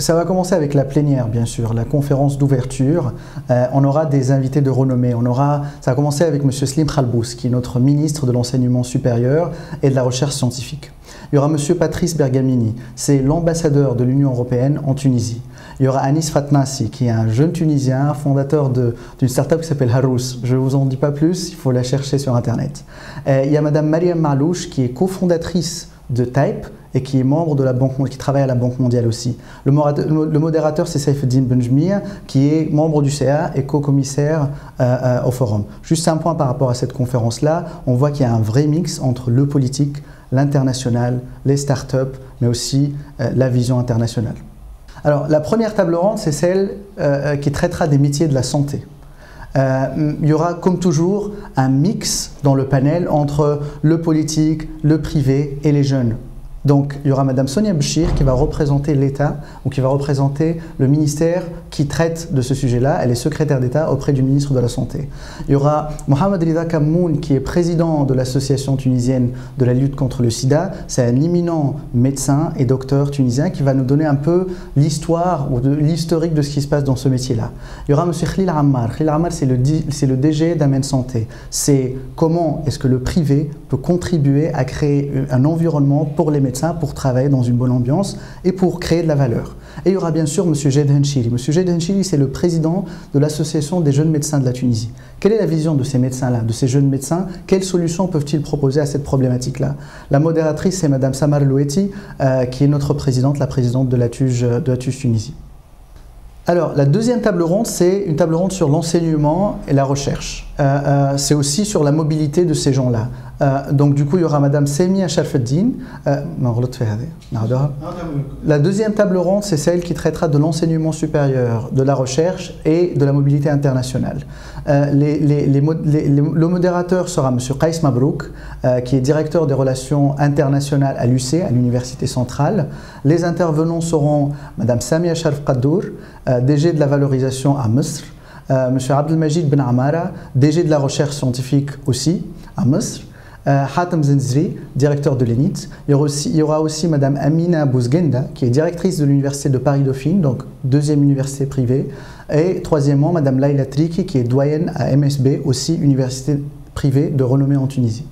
Ça va commencer avec la plénière, bien sûr, la conférence d'ouverture. On aura des invités de renommée. Ça va commencer avec M. Slim Khalbous, qui est notre ministre de l'Enseignement supérieur et de la Recherche scientifique. Il y aura M. Patrice Bergamini, c'est l'ambassadeur de l'Union européenne en Tunisie. Il y aura Anis Fatnassi, qui est un jeune Tunisien, fondateur d'une start-up qui s'appelle Harous. Je ne vous en dis pas plus, il faut la chercher sur Internet. Il y a Mme Mariam Marlouche, qui est cofondatrice de Type et qui est membre de la Banque mondiale, qui travaille à la Banque mondiale aussi. Le modérateur, c'est Saifeddine Benjmia, qui est membre du CA et co-commissaire au forum. Juste un point par rapport à cette conférence-là, on voit qu'il y a un vrai mix entre le politique, l'international, les startups, mais aussi la vision internationale. Alors, la première table ronde, c'est celle qui traitera des métiers de la santé. Il y aura, comme toujours, un mix dans le panel entre le politique, le privé et les jeunes. Donc, il y aura Mme Sonia Bchir qui va représenter l'État ou qui va représenter le ministère qui traite de ce sujet-là. Elle est secrétaire d'État auprès du ministre de la Santé. Il y aura Mohamed Rida Kammoun qui est président de l'association tunisienne de la lutte contre le sida. C'est un éminent médecin et docteur tunisien qui va nous donner un peu l'histoire ou l'historique de ce qui se passe dans ce métier-là. Il y aura M. Khalil Ammar. Khalil Ammar, c'est le DG d'Amen Santé. C'est comment est-ce que le privé peut contribuer à créer un environnement pour les médecins pour travailler dans une bonne ambiance et pour créer de la valeur. Et il y aura bien sûr M. Jed Henchili. M. Jed Henchili, c'est le président de l'association des jeunes médecins de la Tunisie. Quelle est la vision de ces médecins-là, de ces jeunes médecins? Quelles solutions peuvent-ils proposer à cette problématique-là? La modératrice, c'est Mme Samar Loueti, qui est notre présidente, la présidente de la TUJ Tunisie. Alors, la deuxième table ronde, c'est une table ronde sur l'enseignement et la recherche. C'est aussi sur la mobilité de ces gens-là. Donc, du coup, il y aura Mme Semia Sharfeddine. La deuxième table ronde, c'est celle qui traitera de l'enseignement supérieur, de la recherche et de la mobilité internationale. Le modérateur sera M. Qais Mabrouk, qui est directeur des relations internationales à l'UC, à l'Université centrale. Les intervenants seront Mme Samia Sharf Qaddour, DG de la valorisation à Misr, M. Abdelmajid Ben Amara, DG de la recherche scientifique aussi à Misr, Hatem Zenzri, directeur de l'ENIT. Il y aura aussi Mme Amina Bouzgenda, qui est directrice de l'Université de Paris-Dauphine, donc deuxième université privée. Et troisièmement, Mme Laila Triki, qui est doyenne à MSB, aussi université privée de renommée en Tunisie.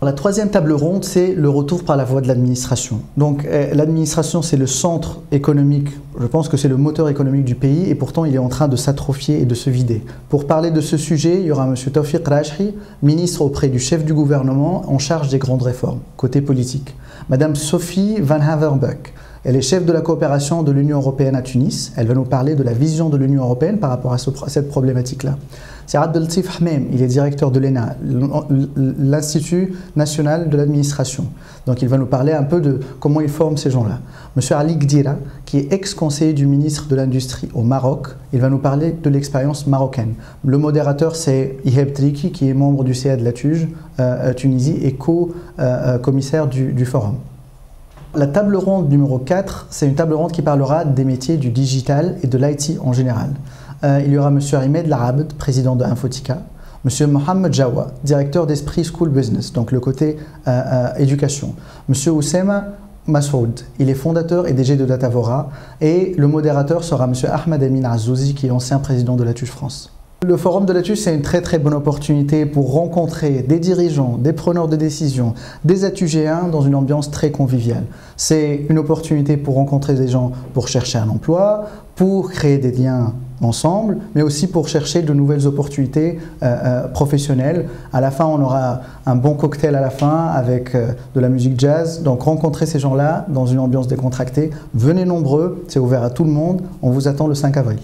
La troisième table ronde, c'est le retour par la voie de l'administration. Donc l'administration, c'est le centre économique, je pense que c'est le moteur économique du pays et pourtant il est en train de s'atrophier et de se vider. Pour parler de ce sujet, il y aura M. Tawfiq Rajhi, ministre auprès du chef du gouvernement en charge des grandes réformes, côté politique. Mme Sophie Van Haverbeek, elle est chef de la coopération de l'Union européenne à Tunis. Elle va nous parler de la vision de l'Union européenne par rapport à cette problématique-là. C'est Abdeltif Hamem, il est directeur de l'ENA, l'Institut national de l'administration. Donc il va nous parler un peu de comment il forme ces gens-là. Monsieur Ali Gdira, qui est ex-conseiller du ministre de l'Industrie au Maroc, il va nous parler de l'expérience marocaine. Le modérateur, c'est Iheb Triki, qui est membre du CA de la TUJ Tunisie et co-commissaire du forum. La table ronde numéro 4, c'est une table ronde qui parlera des métiers du digital et de l'IT en général. Il y aura M. Ahmed Larabd, président de Infotica, M. Mohamed Jawa, directeur d'Esprit School Business, donc le côté éducation, M. Oussema Massoud, il est fondateur et DG de Datavora, et le modérateur sera M. Ahmed Amin Azouzi, qui est ancien président de la TUJ France. Le forum de la TUJ, c'est une très bonne opportunité pour rencontrer des dirigeants, des preneurs de décision, des ATUGéens dans une ambiance très conviviale. C'est une opportunité pour rencontrer des gens pour chercher un emploi, pour créer des liens ensemble, mais aussi pour chercher de nouvelles opportunités professionnelles. À la fin, on aura un bon cocktail à la fin avec de la musique jazz. Donc rencontrez ces gens-là dans une ambiance décontractée. Venez nombreux, c'est ouvert à tout le monde. On vous attend le 5 avril.